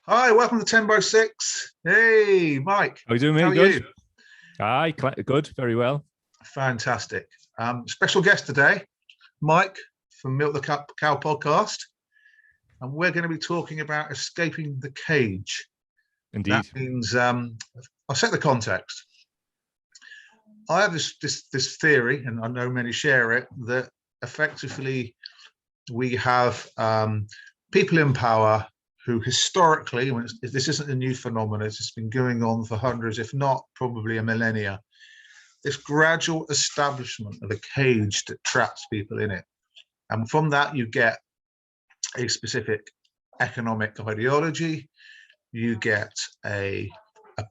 Hi, welcome to 10 by 6. Hey, Mike. How are you doing, How mate? are Good. you? Aye, good. Very well. Fantastic. Special guest today, Mike from Milk the Cow podcast. And we're going to be talking about escaping the cage. That Indeed. means, I'll set the context. I have this theory, and I know many share it, that effectively we have people in power who historically, this isn't a new phenomenon, it's been going on for hundreds, if not probably a millennia, this gradual establishment of a cage that traps people in it. And from that, you get a specific economic ideology, you get a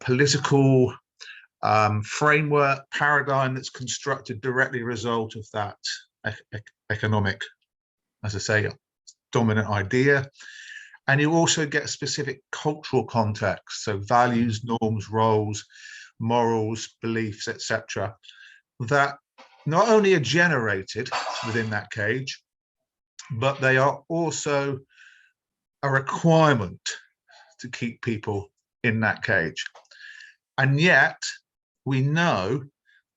political framework, paradigm that's constructed directly a result of that economic, as I say, dominant idea. And you also get specific cultural context, so values, norms, roles, morals, beliefs, etc., that not only are generated within that cage, but they are also a requirement to keep people in that cage. And yet, we know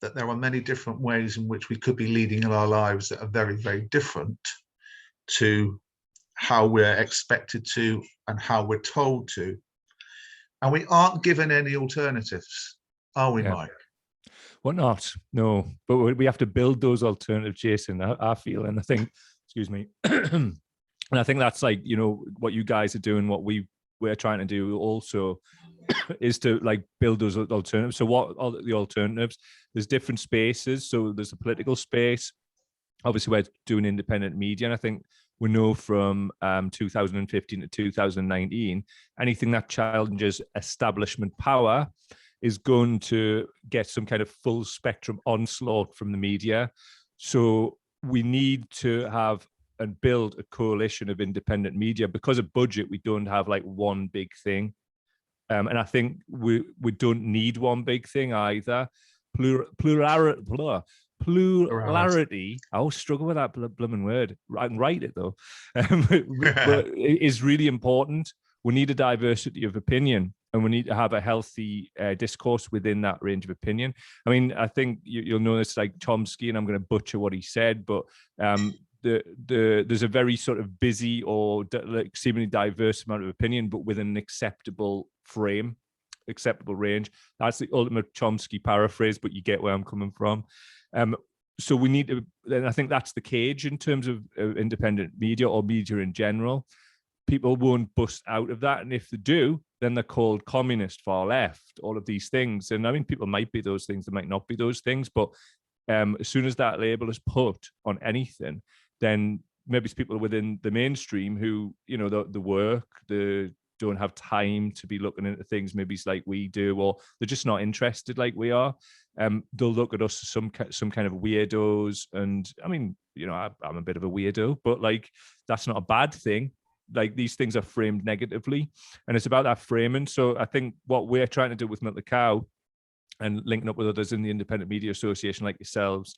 that there are many different ways in which we could be leading our lives that are very, very different to how we're expected to and how we're told to. And we aren't given any alternatives, are we, Mike? Well, not. No. But we have to build those alternatives, Jason, I feel. And I think, excuse me, and I think that's like, what you guys are doing, what we're trying to do also is to like build those alternatives. So what are the alternatives? There's different spaces. So there's a political space. Obviously, we're doing independent media. And I think we know from 2015 to 2019, anything that challenges establishment power is going to get some kind of full spectrum onslaught from the media. So we need to have and build a coalition of independent media. Because of budget, we don't have like one big thing. And I think we don't need one big thing either. Plurality. I always struggle with that blooming word. I can write it though. But it is really important. We need a diversity of opinion, and we need to have a healthy discourse within that range of opinion. I mean, I think you'll notice like Chomsky, and I'm going to butcher what he said, but there's a very sort of busy or like seemingly diverse amount of opinion, but within an acceptable frame, acceptable range. That's the ultimate Chomsky paraphrase, but you get where I'm coming from. So we need to, and I think that's the cage in terms of independent media or media in general. People won't bust out of that, and if they do, then they're called communist, far left, all of these things. And I mean, people might be those things, they might not be those things, but as soon as that label is put on anything, then maybe it's people within the mainstream who, the work, the don't have time to be looking into things maybe it's like we do, or they're just not interested like we are. They'll look at us as some kind of weirdos. And I mean, I'm a bit of a weirdo, but like that's not a bad thing. Like these things are framed negatively, and it's about that framing. So I think what we're trying to do with Milk the Cow and linking up with others in the Independent Media Association like yourselves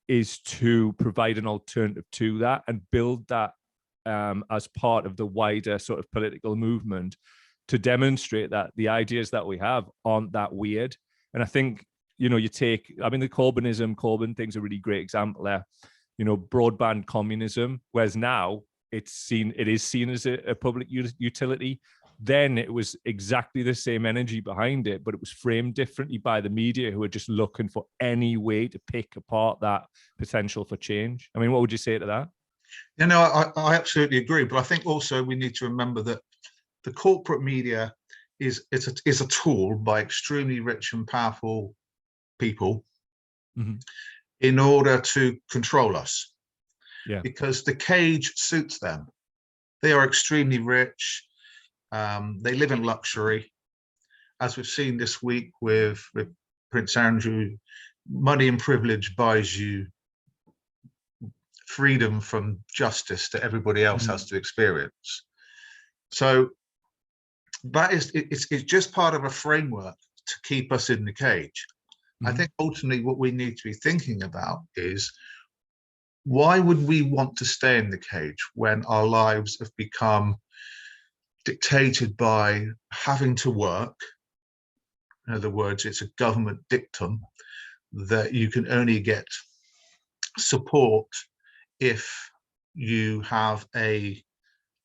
is to provide an alternative to that and build that as part of the wider sort of political movement to demonstrate that the ideas that we have aren't that weird. And I think, the Corbyn thing's a really great example there. Broadband communism, whereas now it is seen as a public utility. Then it was exactly the same energy behind it, but it was framed differently by the media who are just looking for any way to pick apart that potential for change. I mean, what would you say to that? I absolutely agree. But I think also we need to remember that the corporate media is a tool by extremely rich and powerful people in order to control us. Yeah. Because the cage suits them. They are extremely rich. They live in luxury. As we've seen this week with Prince Andrew, money and privilege buys you freedom from justice that everybody else has to experience. So that is, it's just part of a framework to keep us in the cage. I think ultimately what we need to be thinking about is, why would we want to stay in the cage when our lives have become dictated by having to work. In other words, it's a government dictum that you can only get support if you have a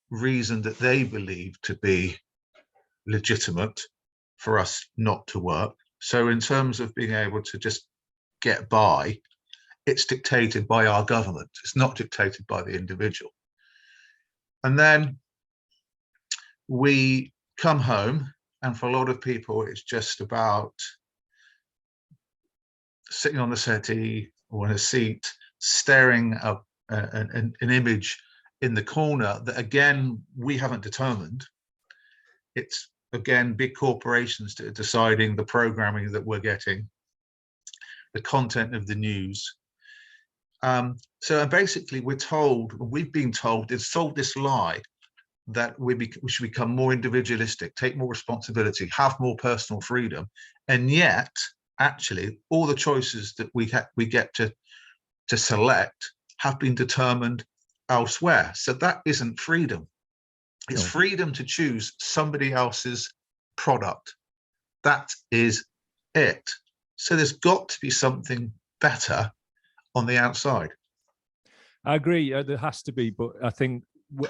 reason that they believe to be legitimate for us not to work. So in terms of being able to just get by, it's dictated by our government. It's not dictated by the individual. And then we come home, and for a lot of people, it's just about sitting on the settee or in a seat, staring at an image in the corner that, again, we haven't determined. It's, again, big corporations that are deciding the programming that we're getting, the content of the news. So basically, we've been told, it's sold this lie that we should become more individualistic, take more responsibility, have more personal freedom. And yet, actually, all the choices that we get to select have been determined elsewhere. So that isn't freedom. It's freedom to choose somebody else's product. That is it. So there's got to be something better on the outside. I agree. There has to be, but I think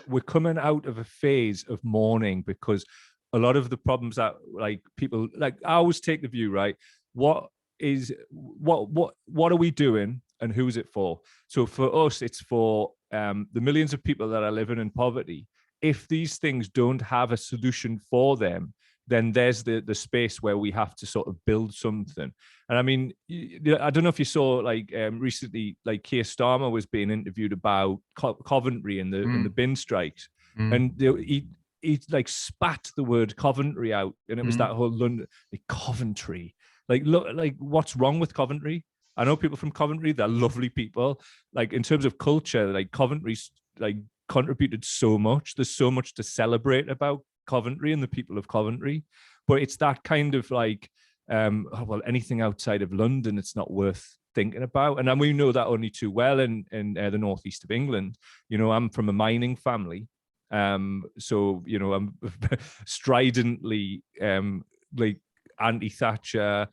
we're coming out of a phase of mourning, because a lot of the problems that, like, people, like, I always take the view, right? What are we doing, and who's it for? So for us, it's for the millions of people that are living in poverty. If these things don't have a solution for them, then there's the space where we have to sort of build something. And I mean, I don't know if you saw, like, recently, like, Keir Starmer was being interviewed about Coventry and the bin strikes, and he like spat the word Coventry out, and it was that whole London, like, Coventry. Like, look, like, what's wrong with Coventry? I know people from Coventry; they're lovely people. Like, in terms of culture, like, Coventry's like contributed so much. There's so much to celebrate about Coventry and the people of Coventry, but it's that kind of like, well, anything outside of London, it's not worth thinking about. And we know that only too well in the northeast of England. You know, I'm from a mining family, so, you know, I'm stridently like anti-Thatcher.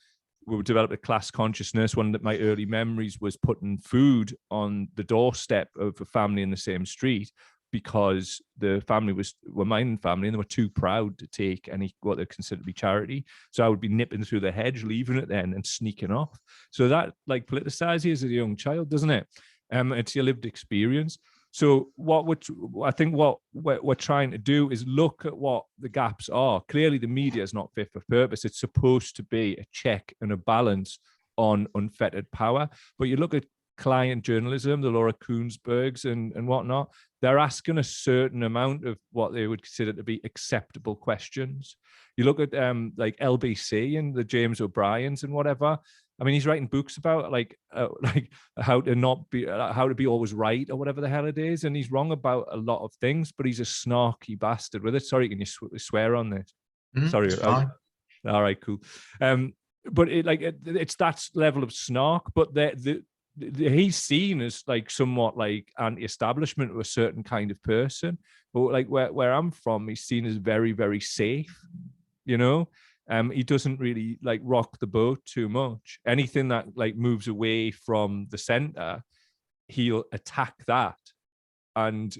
We developed a class consciousness. One of my early memories was putting food on the doorstep of a family in the same street, because the family were mining family, and they were too proud to take any what they considered to be charity. So I would be nipping through the hedge, leaving it then, and sneaking off. So that, like, politicizes you as a young child, doesn't it? It's your lived experience. So what we're trying to do is look at what the gaps are. Clearly, the media is not fit for purpose. It's supposed to be a check and a balance on unfettered power. But you look at client journalism, the Laura Kuenssbergs and whatnot, they're asking a certain amount of what they would consider to be acceptable questions. You look at like LBC and the James O'Briens and whatever. I mean, he's writing books about like how to be always right, or whatever the hell it is, and he's wrong about a lot of things. But he's a snarky bastard with it. Sorry, can you swear on this? Sorry. Fine. All right, cool. But it's that level of snark. But he's seen as like somewhat like anti-establishment or a certain kind of person. But like where I'm from, he's seen as very, very safe. You know. He doesn't really like rock the boat too much. Anything that like moves away from the center, he'll attack that and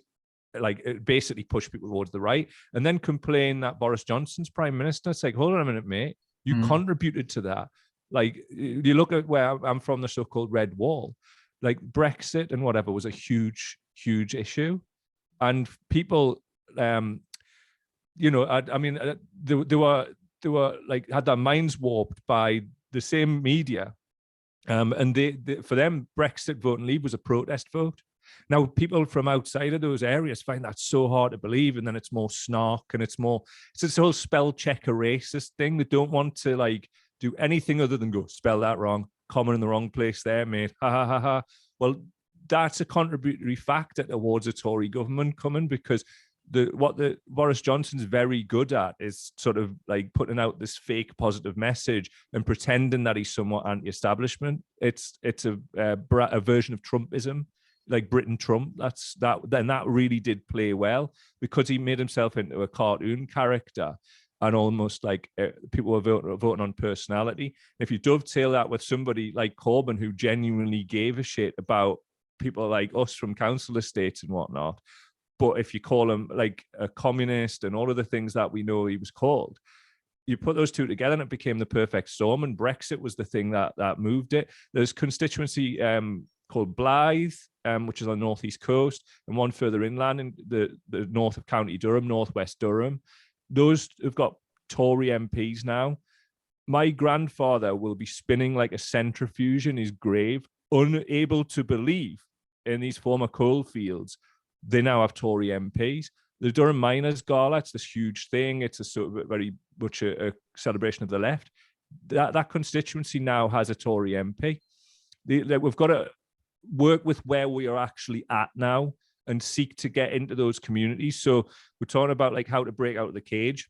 like basically push people towards the right, and then complain that Boris Johnson's prime minister. It's like, hold on a minute, mate, you contributed to that. Like, you look at where I'm from, the so-called Red Wall, like Brexit and whatever was a huge, huge issue, and people, you know, I mean, they were like had their minds warped by the same media, and they for them Brexit vote and leave was a protest vote. Now people from outside of those areas find that so hard to believe, and then it's more snark, and it's this whole spell checker racist thing. They don't want to like do anything other than go spell that wrong, comma in the wrong place there, mate. Ha ha ha ha. Well, that's a contributory factor towards a Tory government coming, because what Boris Johnson's very good at is sort of like putting out this fake positive message and pretending that he's somewhat anti-establishment. It's a version of Trumpism. like Britain Trump. Then that really did play well because he made himself into a cartoon character, and almost like people were voting on personality. If you dovetail that with somebody like Corbyn, who genuinely gave a shit about people like us from council estates and whatnot, but if you call him like a communist and all of the things that we know he was called, you put those two together and it became the perfect storm. And Brexit was the thing that moved it. There's constituency called Blythe, which is on the northeast coast, and one further inland in the north of County Durham, northwest Durham. Those have got Tory MPs now. My grandfather will be spinning like a centrifuge in his grave, unable to believe in these former coal fields they now have Tory MPs. The Durham Miners Gala, it's this huge thing. It's a sort of very much a celebration of the left. That constituency now has a Tory MP. We've got to work with where we are actually at now and seek to get into those communities. So we're talking about like how to break out of the cage.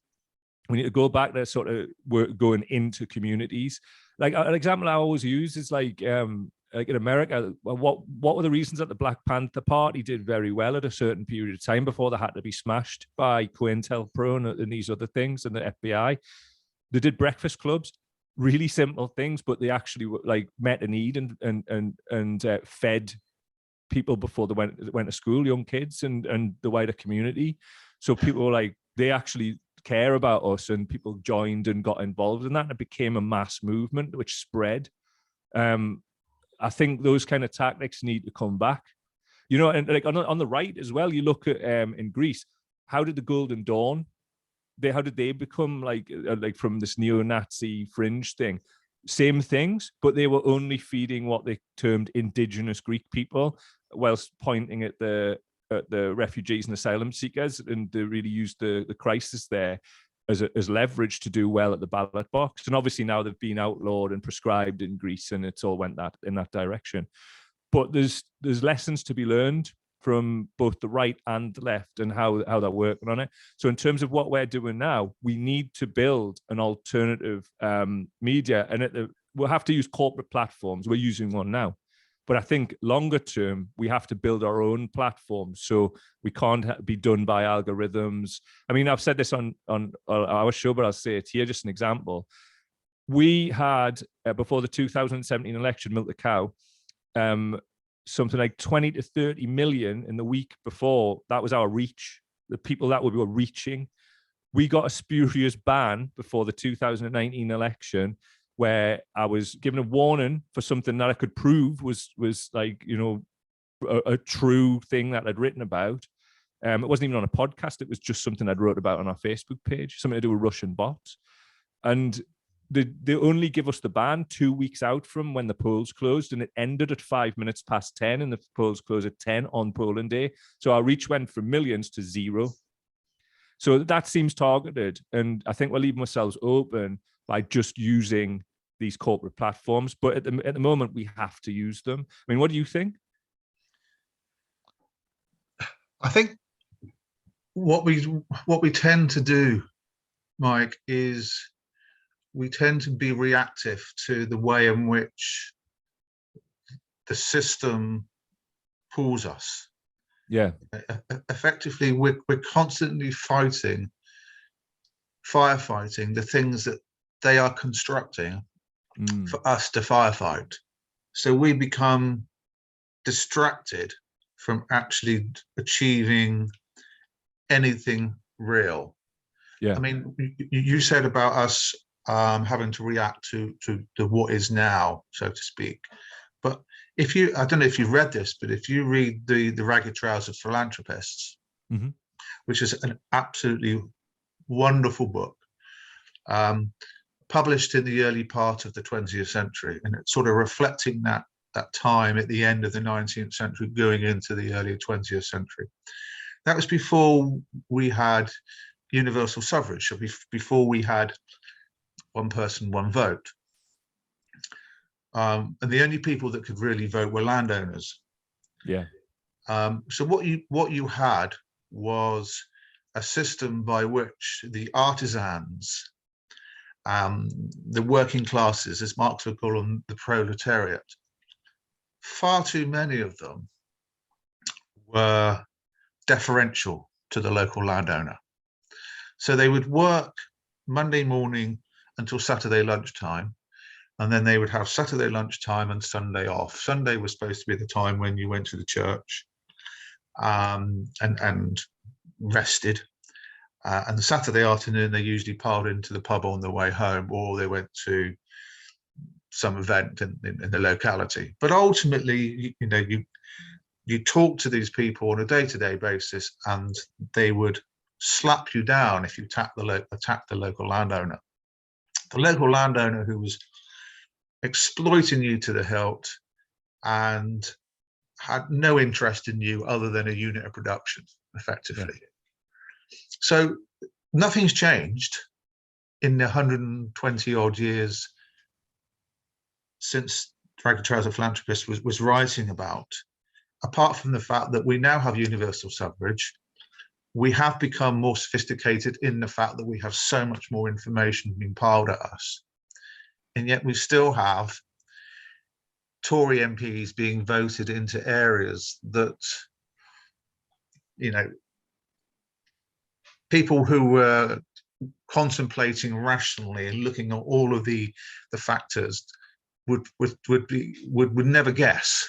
We need to go back to sort of work going into communities. Like an example I always use is like in America, what were the reasons that the Black Panther Party did very well at a certain period of time before they had to be smashed by COINTELPRO and these other things and the FBI? They did breakfast clubs, really simple things, but they actually like met a need and fed people before they went to school, young kids and the wider community. So people were like, they actually care about us, and people joined and got involved in that, and it became a mass movement which spread. I think those kind of tactics need to come back, you know. And like on the right as well, you look at in Greece, how did the Golden Dawn, how did they become like from this neo-Nazi fringe thing? Same things, but they were only feeding what they termed indigenous Greek people, whilst pointing at the refugees and asylum seekers, and they really used the crisis there as leverage to do well at the ballot box. And obviously now they've been outlawed and prescribed in Greece, and it's all went in that direction. But there's lessons to be learned from both the right and the left and how they're working on it. So in terms of what we're doing now, we need to build an alternative media, and we'll have to use corporate platforms. We're using one now. But I think longer term, we have to build our own platform. So we can't be done by algorithms. I mean, I've said this on our show, but I'll say it here, just an example. We had, before the 2017 election, Milk the Cow, something like 20 to 30 million in the week before. That was our reach, the people that we were reaching. We got a spurious ban before the 2019 election, where I was given a warning for something that I could prove was like, you know, a true thing that I'd written about. It wasn't even on a podcast. It was just something I'd wrote about on our Facebook page, something to do with Russian bots. And they only give us the ban 2 weeks out from when the polls closed, and it ended at 5 minutes past 10, and the polls closed at 10 on polling day. So our reach went from millions to zero. So that seems targeted. And I think we're leaving ourselves open by just using these corporate platforms, but at the moment we have to use them. I mean, what do you think? I think what we tend to do, Mike, is we tend to be reactive to the way in which the system pulls us. Yeah. Effectively, we're constantly firefighting the things that they are constructing for us to firefight. So we become distracted from actually achieving anything real. Yeah. I mean, you said about us having to react to what is now, so to speak. But I don't know if you've read this, but if you read the Ragged Trousers Philanthropists, which is an absolutely wonderful book, published in the early part of the 20th century, and it's sort of reflecting that time at the end of the 19th century going into the early 20th century. That was before we had universal suffrage, so before we had one person, one vote. And the only people that could really vote were landowners. Yeah. So what you had was a system by which the artisans, the working classes, as Marx would call them, the proletariat, far too many of them were deferential to the local landowner. So they would work Monday morning until Saturday lunchtime, and then they would have Saturday lunchtime and Sunday off. Sunday was supposed to be the time when you went to the church and rested. And the Saturday afternoon, they usually piled into the pub on the way home, or they went to some event in the locality. But ultimately, you talk to these people on a day-to-day basis, and they would slap you down if you attack the local landowner. The local landowner who was exploiting you to the hilt and had no interest in you other than a unit of production, effectively. Yeah. So nothing's changed in the 120 odd years since Ragged Trouser Philanthropist was writing about, apart from the fact that we now have universal suffrage. We have become more sophisticated in the fact that we have so much more information being piled at us. And yet we still have Tory MPs being voted into areas that, people who were contemplating rationally and looking at all of the factors would never guess.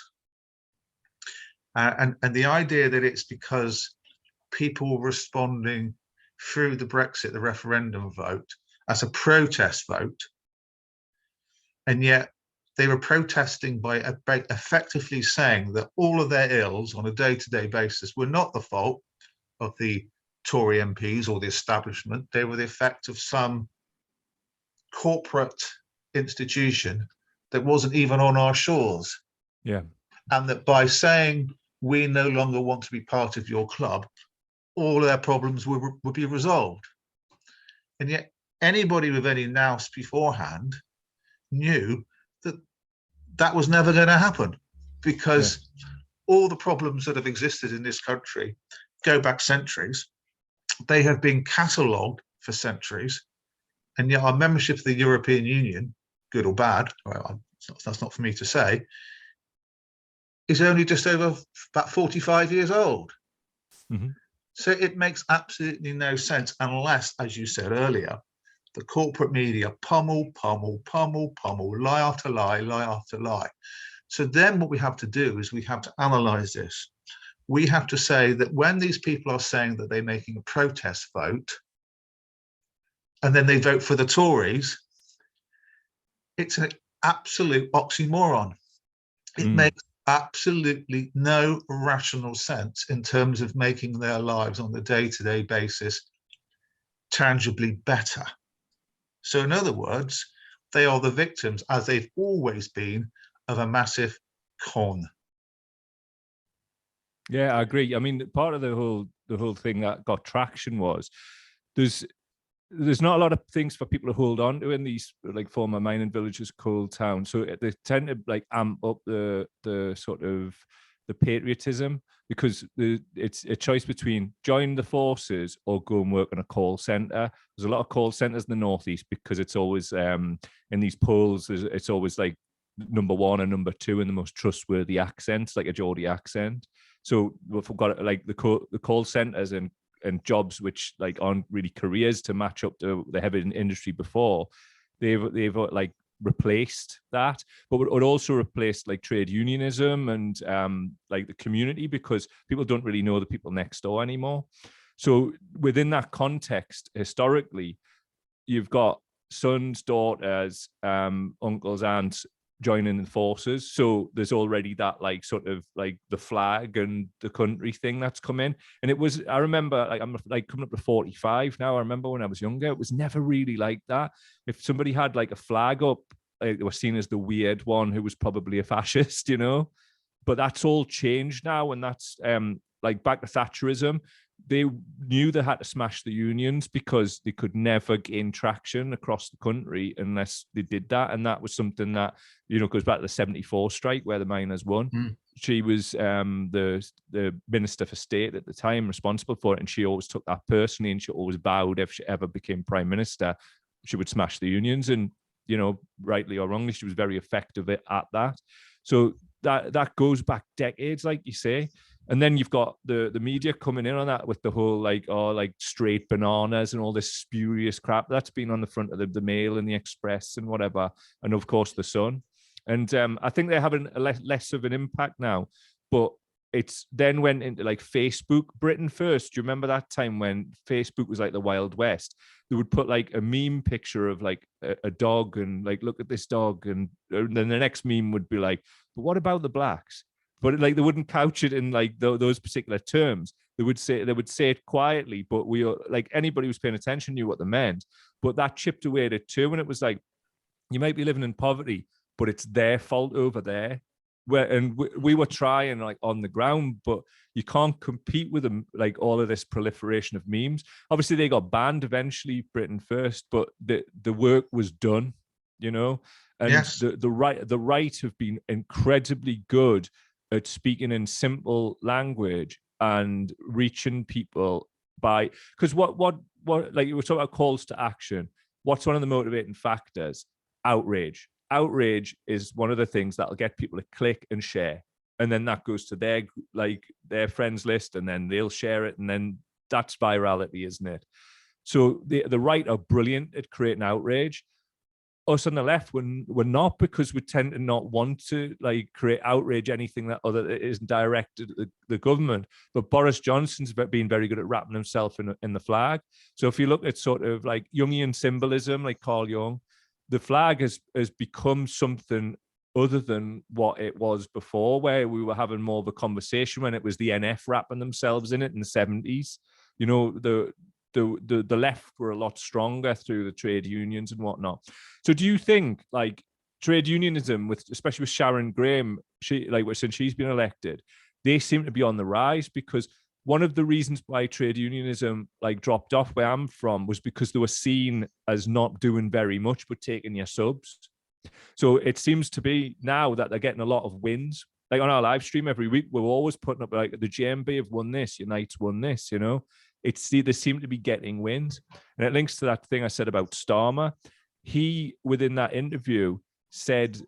And the idea that it's because people responding through the referendum vote as a protest vote, and yet they were protesting by effectively saying that all of their ills on a day-to-day basis were not the fault of the Tory MPs or the establishment. They were the effect of some corporate institution that wasn't even on our shores. Yeah. And that by saying we no longer want to be part of your club, all their problems would be resolved. And yet anybody with any nous beforehand knew that that was never going to happen, because all the problems that have existed in this country go back centuries. They have been catalogued for centuries, and yet our membership of the European Union, good or bad, well, that's not for me to say, is only just over about 45 years old. Mm-hmm. So it makes absolutely no sense unless, as you said earlier, the corporate media pummel, lie after lie. So then what we have to do is we have to analyze this. We have to say that when these people are saying that they're making a protest vote, and then they vote for the Tories, it's an absolute oxymoron. It makes absolutely no rational sense in terms of making their lives on the day-to-day basis tangibly better. So in other words, they are the victims, as they've always been, of a massive con. Yeah, I agree. I mean, part of the whole thing that got traction was there's not a lot of things for people to hold on to in these like former mining villages, coal towns. So they tend to like amp up the sort of the patriotism, because it's a choice between join the forces or go and work in a call center. There's a lot of call centers in the Northeast because it's always in these polls, it's always like number one and number two in the most trustworthy accents, like a Geordie accent. So we've got like the call centers and jobs which like aren't really careers to match up to the heavy industry before, they've like replaced that, but it also replaced like trade unionism and like the community, because people don't really know the people next door anymore. So within that context, historically, you've got sons, daughters, uncles, aunts joining the forces. So there's already that like sort of like the flag and the country thing that's come in. And it was, I remember, like I'm like coming up to 45 now. I remember when I was younger, it was never really like that. If somebody had like a flag up, like, they were seen as the weird one who was probably a fascist, you know. But that's all changed now, and that's like back to Thatcherism. They knew they had to smash the unions because they could never gain traction across the country unless they did that. And that was something that, you know, goes back to the 74 strike where the miners won. She was the Minister for State at the time, responsible for it, and she always took that personally, and she always vowed if she ever became Prime Minister, she would smash the unions. And, you know, rightly or wrongly, she was very effective at that. So that goes back decades, like you say. And then you've got the media coming in on that with the whole like, oh, like straight bananas and all this spurious crap that's been on the front of the Mail and the Express and whatever, and of course the Sun. And I think they're having a less of an impact now, but it's then went into like Facebook Britain first. Do you remember that time when Facebook was like the Wild West? They would put like a meme picture of like a dog and like, look at this dog, and then the next meme would be like, but what about the blacks? But like they wouldn't couch it in like those particular terms. They would say it quietly, but we are like, anybody who's paying attention knew what they meant. But that chipped away at it too, and it was like, you might be living in poverty, but it's their fault over there. And we were trying like on the ground, but you can't compete with them, like all of this proliferation of memes. Obviously they got banned eventually, Britain first, but the work was done, you know. And Yes. the right have been incredibly good at speaking in simple language and reaching people by, because what like you were talking about calls to action. What's one of the motivating factors? Outrage. Outrage is one of the things that'll get people to click and share, and then that goes to their friends list, and then they'll share it, and then that's virality, isn't it? So the right are brilliant at creating outrage. Us on the left, we're not, because we tend to not want to like create outrage, anything that isn't directed at the government. But Boris Johnson's been very good at wrapping himself in the flag. So if you look at sort of like Jungian symbolism, like Carl Jung, the flag has become something other than what it was before, where we were having more of a conversation when it was the NF wrapping themselves in it in the 70s. You know, the left were a lot stronger through the trade unions and whatnot. So do you think like trade unionism, especially with Sharon Graham, since she's been elected, they seem to be on the rise? Because one of the reasons why trade unionism like dropped off where I'm from was because they were seen as not doing very much but taking your subs. So it seems to be now that they're getting a lot of wins. Like on our live stream every week, we're always putting up like the GMB have won this, Unite's won this, you know. They seem to be getting wins. And it links to that thing I said about Starmer. He, within that interview, said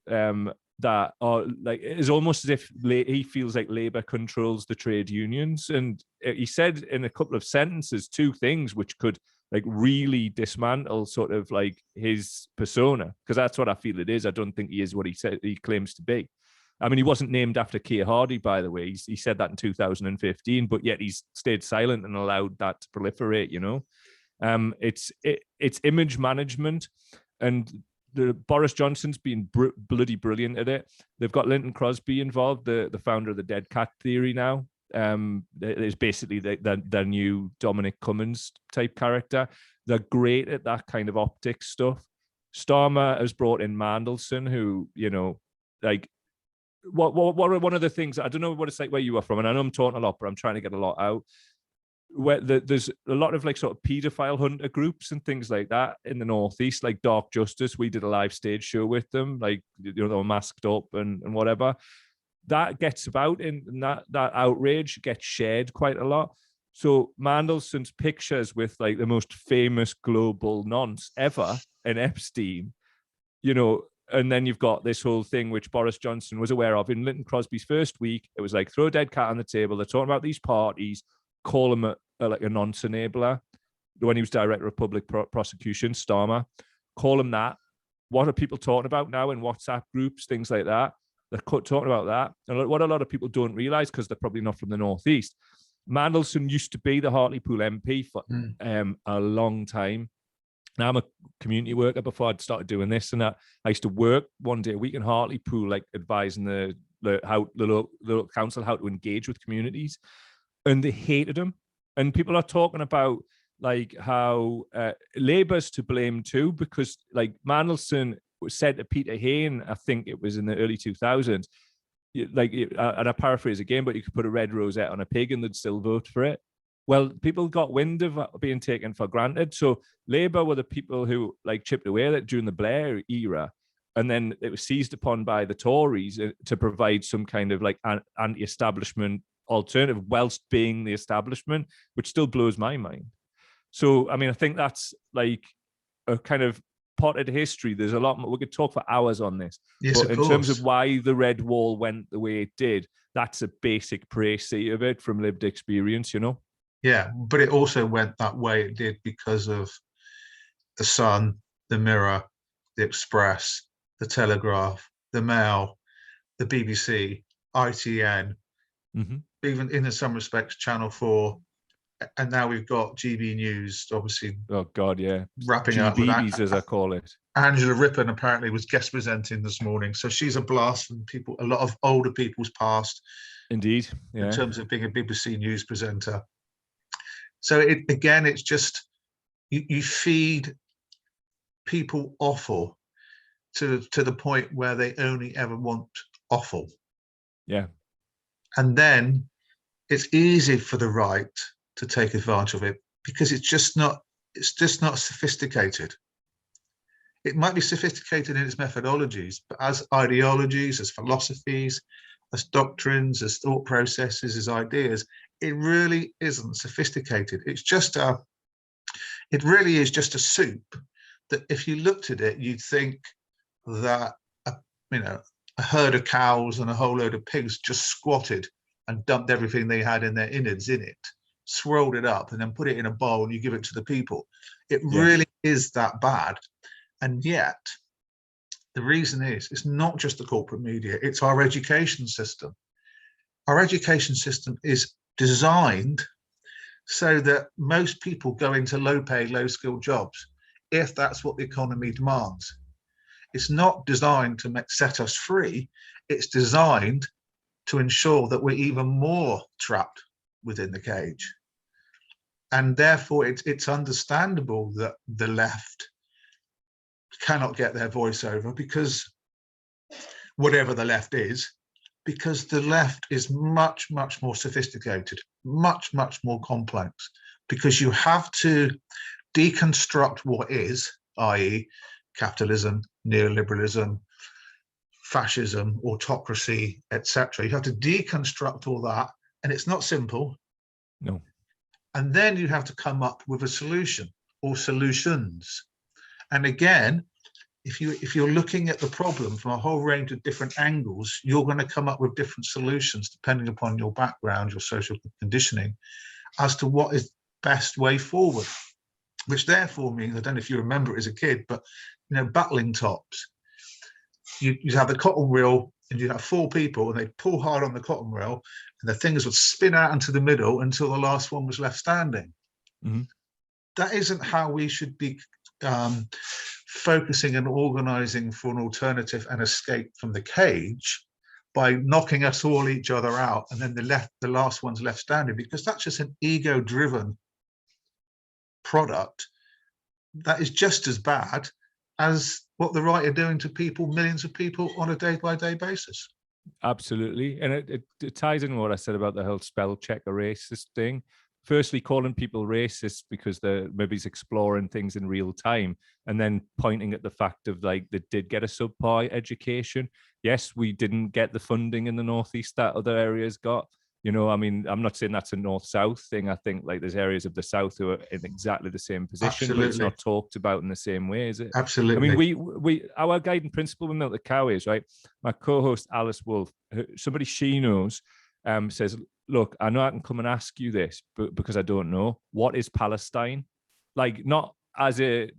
that like it's almost as if he feels like Labour controls the trade unions. And he said in a couple of sentences two things which could like really dismantle sort of like his persona, because that's what I feel it is. I don't think he is what he claims to be. I mean, he wasn't named after Keir Hardie, by the way. He said that in 2015, but yet he's stayed silent and allowed that to proliferate, you know. It's image management, and Boris Johnson's been bloody brilliant at it. They've got Linton Crosby involved, the founder of the dead cat theory now. It's basically their new Dominic Cummings type character. They're great at that kind of optics stuff. Starmer has brought in Mandelson, who, you know, like, what are one of the things, I don't know what it's like where you are from, and I know I'm talking a lot, but I'm trying to get a lot out, where there's a lot of like sort of pedophile hunter groups and things like that in the Northeast, like Dark Justice. We did a live stage show with them, like, you know, they were masked up and whatever. That gets about, and that outrage gets shared quite a lot. So Mandelson's pictures with like the most famous global nonce ever in Epstein, you know. And then you've got this whole thing which Boris Johnson was aware of in Linton Crosby's first week. It was like, throw a dead cat on the table. They're talking about these parties, call him like a nonce enabler. When he was director of public prosecution, Starmer, call him that. What are people talking about now in WhatsApp groups, things like that? They're talking about that. And what a lot of people don't realize, because they're probably not from the Northeast, Mandelson used to be the Hartlepool MP for a long time. Now I'm a community worker before I'd started doing this, and I used to work one day a week in Hartlepool, like advising the local council how to engage with communities, and they hated him. And people are talking about like how Labour's to blame too, because like Mandelson said to Peter Hain, I think it was in the early 2000s, like, and I paraphrase again, but you could put a red rosette on a pig and they'd still vote for it. Well, people got wind of being taken for granted. So Labour were the people who like chipped away at it during the Blair era. And then it was seized upon by the Tories to provide some kind of like anti-establishment alternative whilst being the establishment, which still blows my mind. So, I mean, I think that's like a kind of potted history. There's a lot more. We could talk for hours on this. Yes, but in terms of why the Red Wall went the way it did, that's a basic précis of it from lived experience, you know? Yeah, but it also went that way it did because of the Sun, the Mirror, the Express, the Telegraph, the Mail, the BBC, ITN, even in some respects, Channel 4. And now we've got GB News, obviously. Oh, God, yeah. Wrapping up with GBBs, as I call it. Angela Rippon apparently was guest presenting this morning. So she's a blast from people, a lot of older people's past. Indeed, yeah. In terms of being a BBC News presenter. So it's just, you feed people offal to the point where they only ever want offal. Yeah. And then it's easy for the right to take advantage of it because it's just not sophisticated. It might be sophisticated in its methodologies, but as ideologies, as philosophies, as doctrines, as thought processes, as ideas, it really isn't sophisticated. It really is just a soup that if you looked at it, you'd think that a herd of cows and a whole load of pigs just squatted and dumped everything they had in their innards in it, swirled it up, and then put it in a bowl and you give it to the people. It really is that bad. And yet, the reason is, it's not just the corporate media, it's our education system. Our education system is designed so that most people go into low-paid, low-skilled jobs, if that's what the economy demands. It's not designed to set us free. It's designed to ensure that we're even more trapped within the cage. And therefore, it's understandable that the left cannot get their voice over, because whatever the left is, because the left is much, much more sophisticated, much, much more complex, because you have to deconstruct what is, i.e. capitalism, neoliberalism, fascism, autocracy, etc. You have to deconstruct all that, and it's not simple. No. And then you have to come up with a solution or solutions. And again, if you're looking at the problem from a whole range of different angles, you're going to come up with different solutions depending upon your background, your social conditioning, as to what is best way forward. Which therefore means, I don't know if you remember it as a kid, but battling tops. You have the cotton reel, and you have 4 people, and they pull hard on the cotton reel, and the things would spin out into the middle until the last one was left standing. Mm-hmm. That isn't how we should be focusing and organizing for an alternative and escape from the cage, by knocking us all each other out, and then the last one's left standing, because that's just an ego-driven product that is just as bad as what the right are doing to people, millions of people, on a day-by-day basis. Absolutely. And it ties in what I said about the whole spell checker racist thing. Firstly, calling people racist because they're maybe exploring things in real time, and then pointing at the fact of they did get a subpar education. Yes, we didn't get the funding in the Northeast that other areas got. I'm not saying that's a north-south thing. I think there's areas of the South who are in exactly the same position, Absolutely. But it's not talked about in the same way, is it? Absolutely. I mean, our guiding principle with Milk the Cow is, right? My co-host Alice Wolfe, somebody she knows, says, look, I know I can come and ask you this, but because I don't know, what is Palestine? Not as a,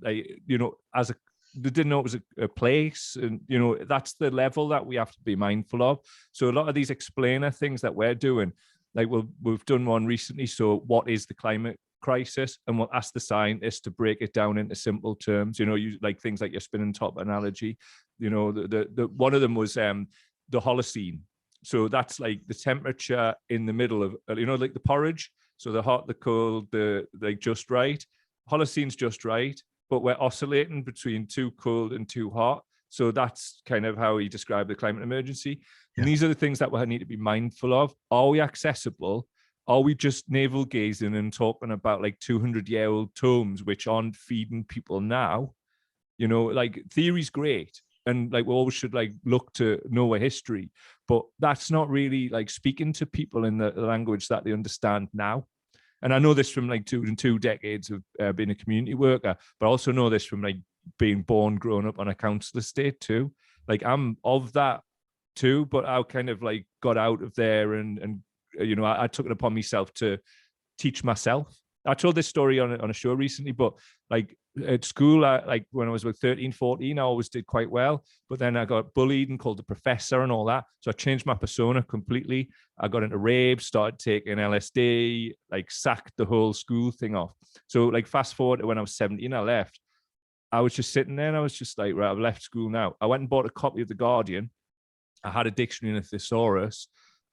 as a, they didn't know it was a place, and that's the level that we have to be mindful of. So a lot of these explainer things that we're doing, we've done one recently. So what is the climate crisis? And we'll ask the scientists to break it down into simple terms. You things like your spinning top analogy. The one of them was the Holocene. So that's the temperature in the middle of the porridge. So the hot, the cold, the just right. Holocene's just right, but we're oscillating between too cold and too hot. So that's kind of how he described the climate emergency. Yeah. And these are the things that we need to be mindful of. Are we accessible? Are we just navel gazing and talking about 200-year-old tomes which aren't feeding people now? Theory's great. And we always should look to know our history, but that's not really speaking to people in the language that they understand now. And I know this from two decades of being a community worker, but I also know this from being born, grown up on a council estate too. Like I'm of that too, but I kind of like got out of there and you know, I took it upon myself to teach myself. I told this story on a show recently, but like at school, like when I was about 13, 14, I always did quite well. But then I got bullied and called the professor and all that. So I changed my persona completely. I got into rave, started taking LSD, like sacked the whole school thing off. So like fast forward to when I was 17, I left. I was just sitting there and I was just like, right, I've left school now. I went and bought a copy of The Guardian. I had a dictionary and a thesaurus,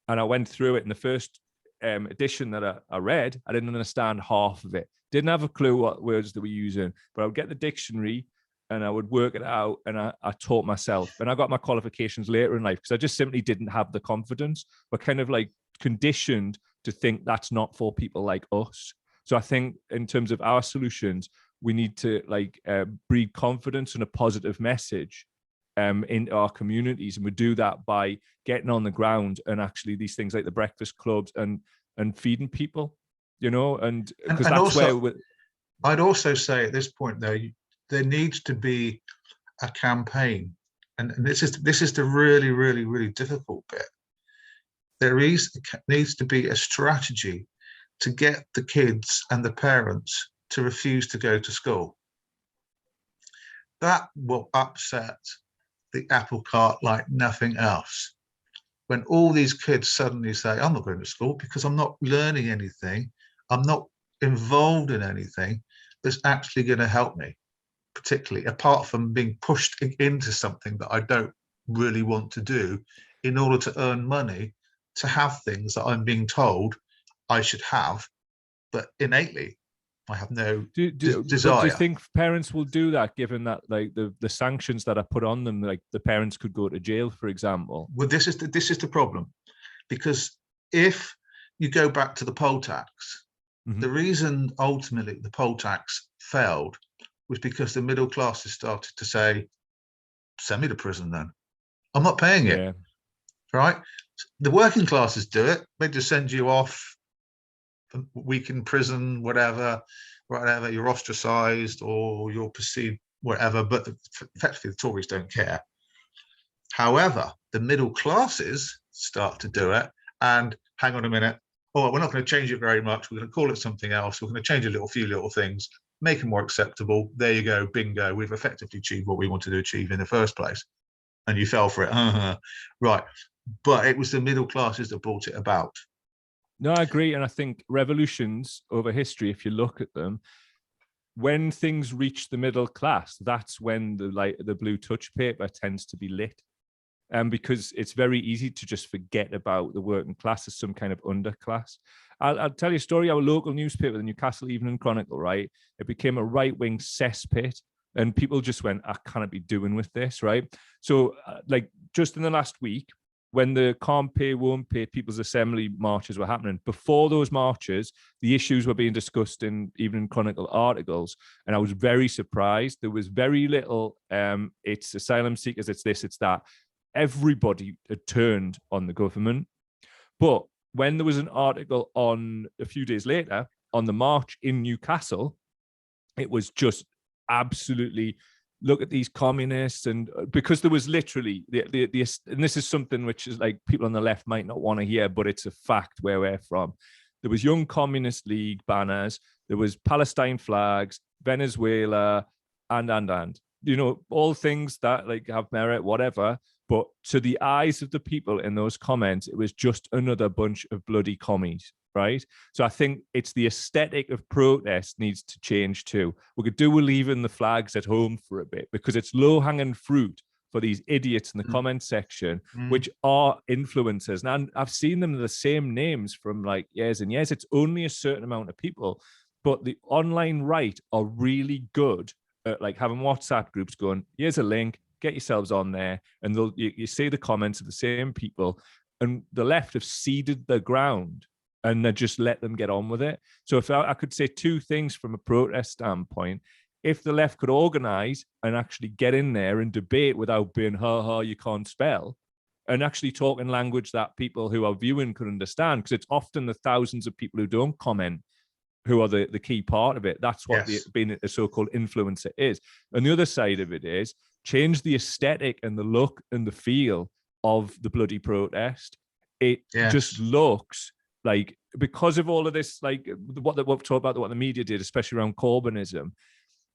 and I went through it. In the first edition that I read, I didn't understand half of it. Didn't have a clue what words they were using, but I would get the dictionary and I would work it out, and I taught myself. And I got my qualifications later in life because I just simply didn't have the confidence. We're kind of like conditioned to think that's not for people like us. So I think in terms of our solutions, we need to like breed confidence and a positive message into our communities, and we do that by getting on the ground and actually these things like the breakfast clubs and feeding people, you know, and because that's also, where I'd also say at this point though, there needs to be a campaign, and this is the really, really, really difficult bit. Needs to be a strategy to get the kids and the parents to refuse to go to school. That will upset the apple cart like nothing else. When all these kids suddenly say, I'm not going to school because I'm not learning anything, I'm not involved in anything that's actually going to help me, particularly apart from being pushed into something that I don't really want to do in order to earn money to have things that I'm being told I should have, but innately I have no desire. But do you think parents will do that, given that like the sanctions that are put on them, like the parents could go to jail, for example? Well, this is the problem, because if you go back to the poll tax, the reason ultimately the poll tax failed was because the middle classes started to say, send me to prison then. I'm not paying it. Right? The working classes do it. They just send you off a week in prison, whatever, you're ostracized or you're perceived whatever, but effectively the Tories don't care. However, the middle classes start to do it, and hang on a minute, oh, we're not going to change it very much, we're going to call it something else, we're going to change a few little things, make it more acceptable. There you go, bingo, we've effectively achieved what we wanted to achieve in the first place. And you fell for it. Right. But it was the middle classes that brought it about. No, I agree. And I think revolutions over history, if you look at them, when things reach the middle class, that's when the blue touch paper tends to be lit. Because it's very easy to just forget about the working class as some kind of underclass. I'll tell you a story. Our local newspaper, the Newcastle Evening Chronicle, right? It became a right-wing cesspit, and people just went, I can't be doing with this, right? So like just in the last week, when the Can't Pay, Won't Pay People's Assembly marches were happening, before those marches, the issues were being discussed in Evening Chronicle articles. And I was very surprised. There was very little, it's asylum seekers, it's this, it's that. Everybody had turned on the government. But when there was an article on a few days later on the march in Newcastle, it was just absolutely, look at these communists. And because there was literally and this is something which is like people on the left might not want to hear, but it's a fact where we're from. There was Young Communist League banners, there was Palestine flags, Venezuela, and you know, all things that like have merit, whatever. But to the eyes of the people in those comments, it was just another bunch of bloody commies, right? So I think it's the aesthetic of protest needs to change too. We could do with leaving the flags at home for a bit, because it's low-hanging fruit for these idiots in the comment section, which are influencers. And I've seen them the same names from like years and years. It's only a certain amount of people, but the online right are really good at like having WhatsApp groups going, here's a link, get yourselves on there, and you see the comments of the same people, and the left have ceded the ground and they just let them get on with it. So if I could say two things from a protest standpoint, if the left could organize and actually get in there and debate without being, you can't spell, and actually talk in language that people who are viewing could understand, because it's often the thousands of people who don't comment who are the key part of it. That's what Yes. being a so-called influencer is. And the other side of it is change the aesthetic and the look and the feel of the bloody protest. It just looks like, because of all of this, like what we've talked about, what the media did, especially around Corbynism.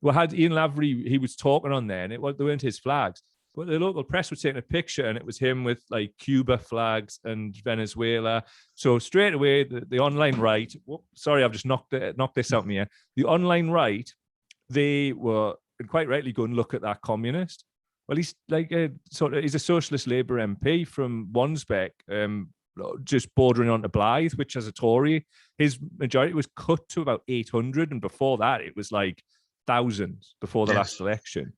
We had Ian Lavery, he was talking on there, and they weren't his flags. But the local press was taking a picture, and it was him with like Cuba flags and Venezuela. So straight away, the online right. Sorry, I've just knocked this out here. The online right, they were quite rightly going, look at that communist. Well, he's like he's a socialist Labour MP from Wansbeck, just bordering on to Blythe, which as a Tory, his majority was cut to about 800, and before that, it was like thousands before the last election.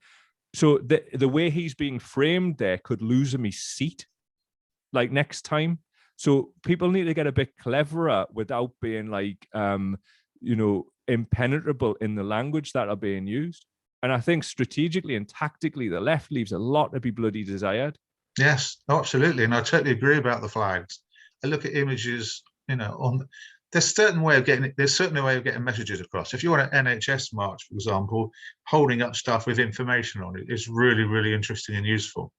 So the way he's being framed there could lose him his seat, like next time. So people need to get a bit cleverer without being like, impenetrable in the language that are being used. And I think strategically and tactically, the left leaves a lot to be bloody desired. Yes, absolutely. And I totally agree about the flags. I look at images, there's certainly a way of getting messages across. If you want an NHS march, for example, holding up stuff with information on it is really, really interesting and useful.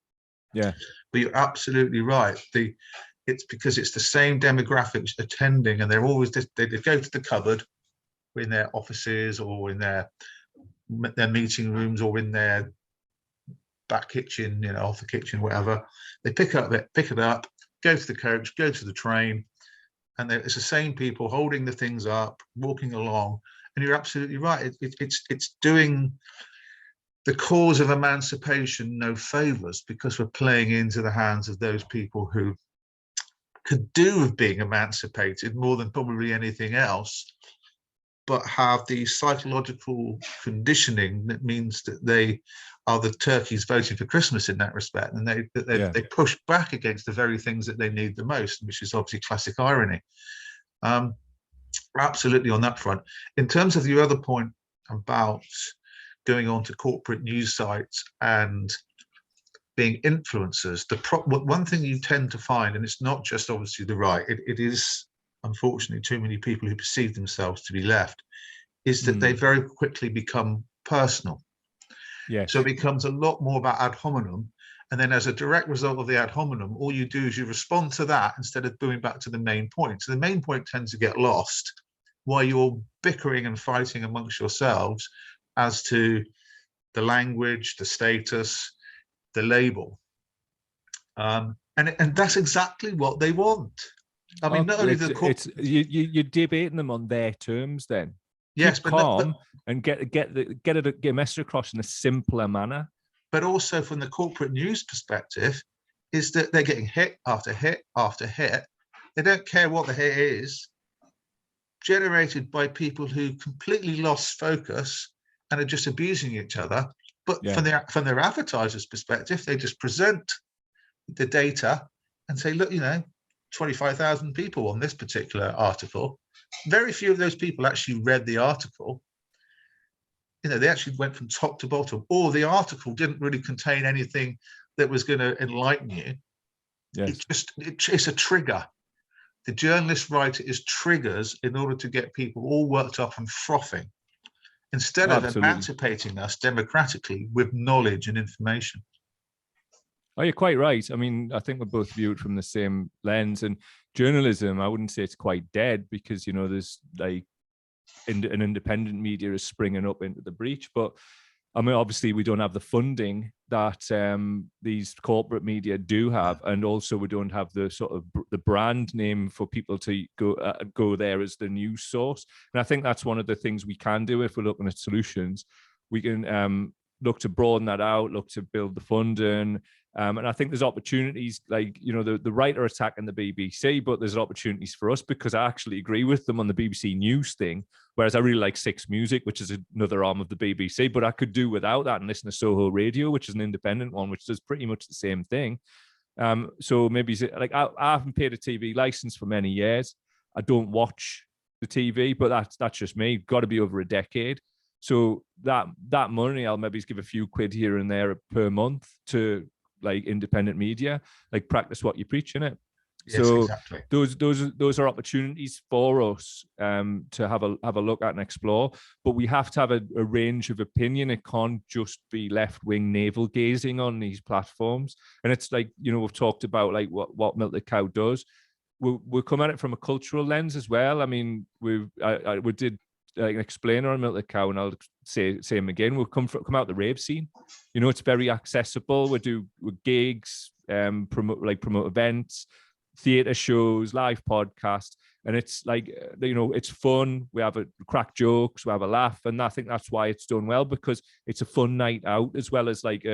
Yeah. But you're absolutely right. It's because it's the same demographics attending, and they're always they go to the cupboard in their offices or in their meeting rooms or in their back kitchen, off the kitchen, whatever. They pick it up, go to the coach, go to the train. And it's the same people holding the things up, walking along, and you're absolutely right. It's doing the cause of emancipation no favors, because we're playing into the hands of those people who could do with being emancipated more than probably anything else, but have the psychological conditioning that means that they are the turkeys voting for Christmas in that respect, and they push back against the very things that they need the most, which is obviously classic irony. Absolutely on that front. In terms of your other point about going on to corporate news sites and being influencers, one thing you tend to find, and it's not just obviously the right, it is unfortunately too many people who perceive themselves to be left, is that they very quickly become personal. Yes. So it becomes a lot more about ad hominem. And then as a direct result of the ad hominem, all you do is you respond to that instead of going back to the main point. So the main point tends to get lost while you're bickering and fighting amongst yourselves as to the language, the status, the label. And that's exactly what they want. I mean, not only you're debating them on their terms then. Yes, keep calm and get a message across in a simpler manner. But also from the corporate news perspective, is that they're getting hit after hit after hit. They don't care what the hit is, generated by people who completely lost focus and are just abusing each other. But from their advertisers' perspective, they just present the data and say, look, 25,000 people on this particular article. Very few of those people actually read the article. They actually went from top to bottom, or the article didn't really contain anything that was going to enlighten you. Yes. It's a trigger. The journalist writer is triggers in order to get people all worked up and frothing, instead of emancipating us democratically with knowledge and information. Oh, you're quite right. I mean, I think we both view it from the same lens. And journalism, I wouldn't say it's quite dead, because, there's like an independent media is springing up into the breach. But I mean, obviously, we don't have the funding that these corporate media do have, and also we don't have the sort of the brand name for people to go there as the news source. And I think that's one of the things we can do if we're looking at solutions. We can look to broaden that out, look to build the funding. And I think there's opportunities, like, the right are attacking the BBC, but there's opportunities for us, because I actually agree with them on the BBC News thing, whereas I really like Six Music, which is another arm of the BBC, but I could do without that and listen to Soho Radio, which is an independent one, which does pretty much the same thing. So maybe, like, I haven't paid a TV license for many years. I don't watch the TV, but that's just me. Got to be over a decade. So that money, I'll maybe give a few quid here and there per month to like independent media, like practice what you preach in it. Yes, So exactly. those are opportunities for us to have a look at and explore. But we have to have a range of opinion. It can't just be left-wing navel gazing on these platforms. And it's like, we've talked about like what Milk the Cow does. We'll come at it from a cultural lens as well. I mean, we did an explainer on Milk the Cow, and I'll say him again. We'll come out the rave scene. It's very accessible. We do gigs, promote events, theatre shows, live podcasts, and it's like it's fun. We have crack jokes, we have a laugh, and I think that's why it's done well, because it's a fun night out as well as like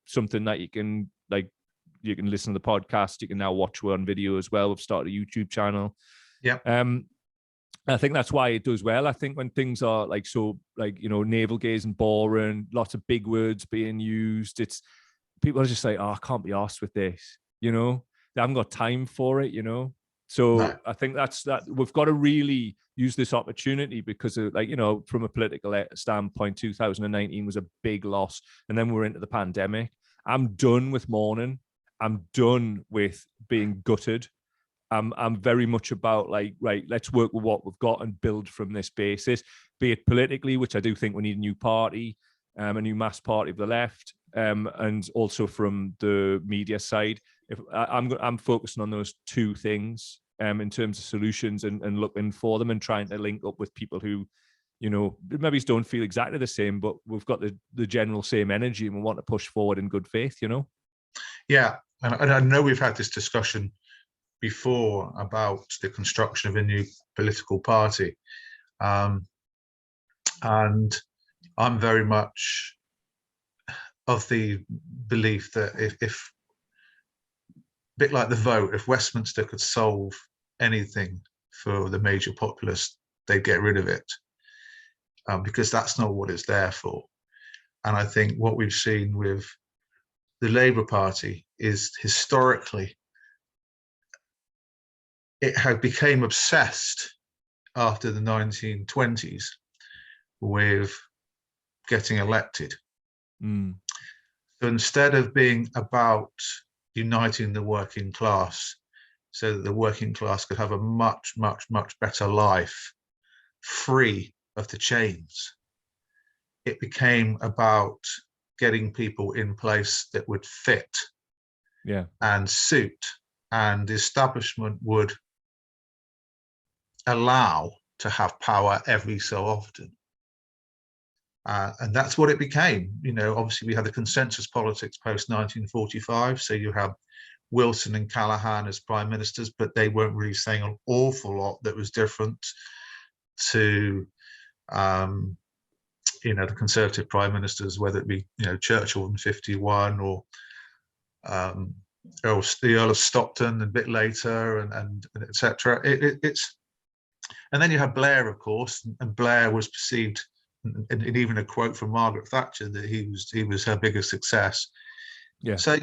something that you can listen to the podcast. You can now watch one video as well. We've started a YouTube channel. Yeah. I think that's why it does well. I think when things are like navel gazing, boring, lots of big words being used, it's people are just like, oh, I can't be arsed with this. They haven't got time for it. So No. I think that we've got to really use this opportunity, because of, from a political standpoint, 2019 was a big loss, and then we're into the pandemic. I'm done with mourning. I'm done with being gutted. I'm very much about right, let's work with what we've got and build from this basis, be it politically, which I do think we need a new party, a new mass party of the left, and also from the media side. I'm focusing on those two things in terms of solutions and looking for them and trying to link up with people who, maybe don't feel exactly the same, but we've got the general same energy and we want to push forward in good faith, Yeah, and I know we've had this discussion before about the construction of a new political party, and I'm very much of the belief that if a bit like the vote, if Westminster could solve anything for the major populace, they'd get rid of it, because that's not what it's there for. And I think what we've seen with the Labour Party is historically it had became obsessed after the 1920s with getting elected. So instead of being about uniting the working class so that the working class could have a much, much, much better life free of the chains, it became about getting people in place that would fit and suit, and the establishment would allow to have power every so often. And that's what it became. Obviously we had the consensus politics post 1945. So you have Wilson and Callaghan as prime ministers, but they weren't really saying an awful lot that was different to, the Conservative prime ministers, whether it be, Churchill in 51 or the Earl of Stockton a bit later and etc. And then you have Blair, of course, and Blair was perceived, and even a quote from Margaret Thatcher, that he was her biggest success. Yeah. So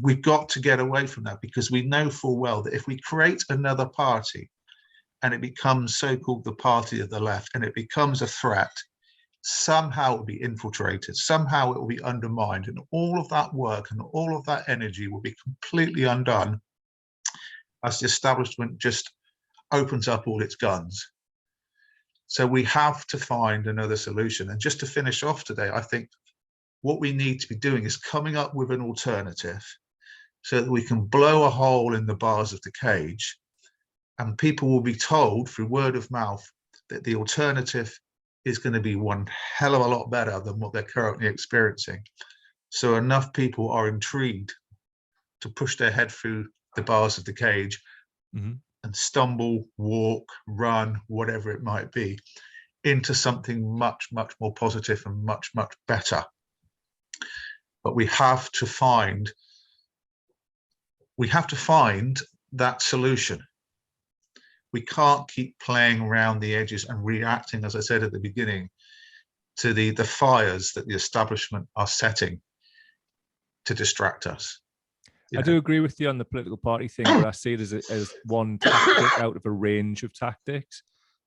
we've got to get away from that, because we know full well that if we create another party and it becomes so-called the party of the left and it becomes a threat, somehow it will be infiltrated, somehow it will be undermined, and all of that work and all of that energy will be completely undone as the establishment just opens up all its guns. So we have to find another solution. And just to finish off today, I think what we need to be doing is coming up with an alternative so that we can blow a hole in the bars of the cage, and people will be told through word of mouth that the alternative is going to be one hell of a lot better than what they're currently experiencing. So enough people are intrigued to push their head through the bars of the cage and stumble, walk, run, whatever it might be, into something much, much more positive and much, much better. But we have to find that solution. We can't keep playing around the edges and reacting, as I said at the beginning, to the fires that the establishment are setting to distract us. I do agree with you on the political party thing, but I see it as one tactic out of a range of tactics.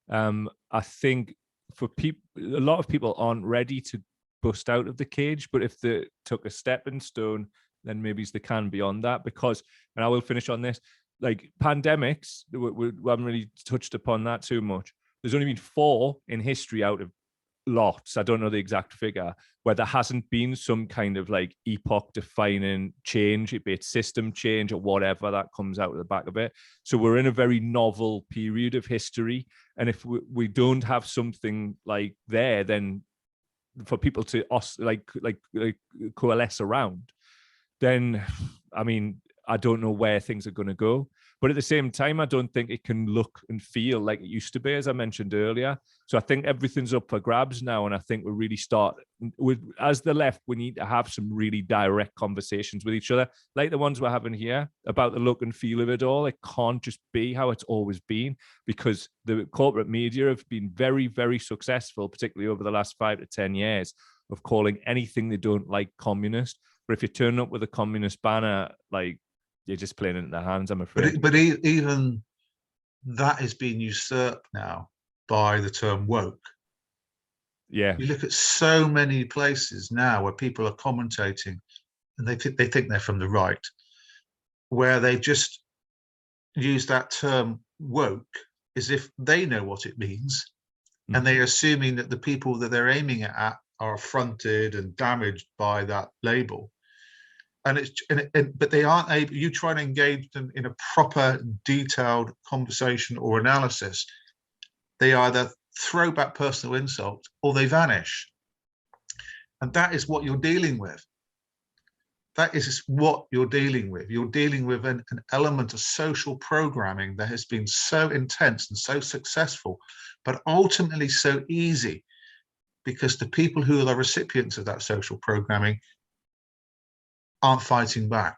I think for people, a lot of people aren't ready to bust out of the cage, but if they took a stepping stone, then maybe they can beyond that. Because, and I will finish on this, like pandemics, we haven't really touched upon that too much. There's only been 4 in history out of lots, I don't know the exact figure, where there hasn't been some kind of like epoch defining change, be it system change or whatever that comes out of the back of it. So we're in a very novel period of history. And if we don't have something like there, then for people to coalesce around, then, I mean, I don't know where things are going to go. But at the same time, I don't think it can look and feel like it used to be, as I mentioned earlier. So I think everything's up for grabs now. And I think we really as the left, we need to have some really direct conversations with each other, like the ones we're having here, about the look and feel of it all. It can't just be how it's always been, because the corporate media have been very, very successful, particularly over the last 5 to 10 years, of calling anything they don't like communist. But if you turn up with a communist banner, like, you're just playing into their hands, I'm afraid. But even that is being usurped now by the term woke. Yeah. You look at so many places now where people are commentating, and they think they're from the right, where they just use that term woke as if they know what it means, and they're assuming that the people that they're aiming at are affronted and damaged by that label. But they aren't able. You try and engage them in a proper, detailed conversation or analysis, they either throw back personal insult or they vanish. And that is what you're dealing with. That is what you're dealing with. You're dealing with an element of social programming that has been so intense and so successful, but ultimately so easy, because the people who are the recipients of that social programming aren't fighting back,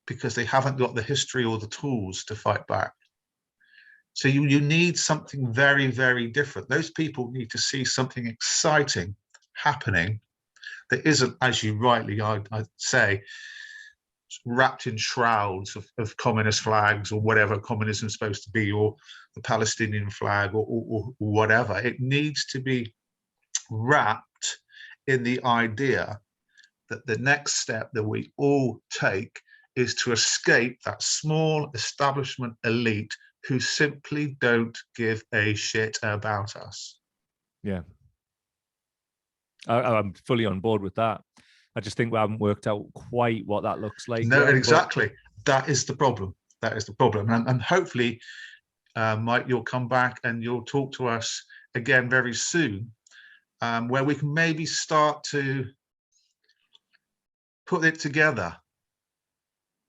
because they haven't got the history or the tools to fight back. So you need something very, very different. Those people need to see something exciting happening that isn't, as you rightly, I'd say, wrapped in shrouds of communist flags or whatever communism is supposed to be, or the Palestinian flag, or whatever. It needs to be wrapped in the idea that the next step that we all take is to escape that small establishment elite who simply don't give a shit about us. Yeah. I'm fully on board with that. I just think we haven't worked out quite what that looks like. No, yet, exactly. That is the problem. That is the problem. And hopefully, Mike, you'll come back and you'll talk to us again very soon, where we can maybe start to put it together.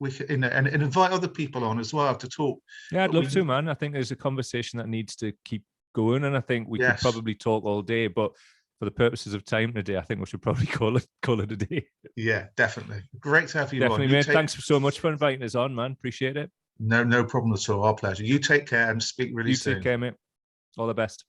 We can, and invite other people on as well to talk. Yeah, I'd love to, man. I think there's a conversation that needs to keep going, and I think we could probably talk all day, but for the purposes of time today, I think we should probably call it a day. Yeah, definitely. Great to have you definitely, on. Mate. Thanks so much for inviting us on, man. Appreciate it. No problem at all. Our pleasure. You take care and speak really soon. You take care, mate. All the best.